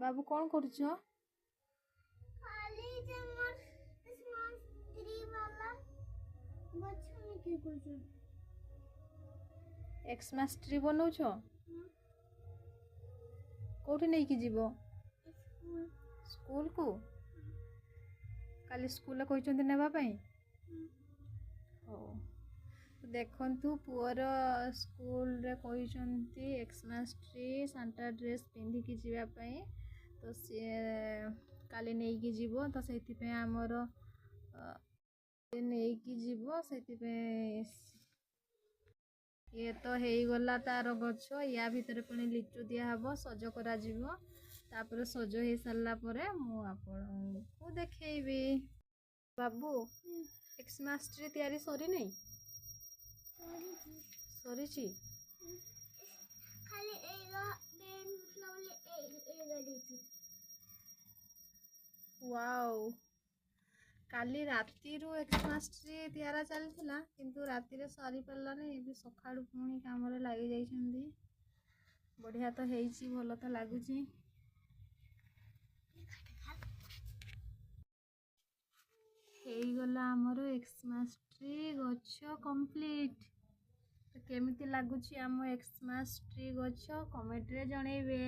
बाबू कौन करुछ? एक्समास ट्री बनाउछ? कोठी नहीं कि जीवो? स्कूल को? काली स्कूल कहते नेबा पई? हो देखंतु पुअर स्कूल रे कहते एक्समास ट्री सांता ड्रेस पिंधि कि जीवा पई तो सी काली नहीं कि जीवो तो सेति पे हमर नहीं कि जीवो सेति पे ये तो हेई गला तार गछ या भितर पुणी लिचु दिया हबो सज करा जीवो तापर सज हे सारला परे मु आपनको देखैबी। बाबू एक्समास ट्री तैयारी सरी नहीं? सरीची खाली एगा बेन फ्लावर एगा वाओ काली राती रु एक्समास ट्री तैयारा चलथिला किंतु राती रे सरी परलानी एबी सखाळु पुणी काम रे लागि जाइछंदी। बढ़िया तो हेइची भलो तो लागुची। हेई गला हमरो एक्समास ट्री गछ कंप्लीट। तो केमिति लागुची आमो एक्समास ट्री गछ कमेंट रे जणैबे।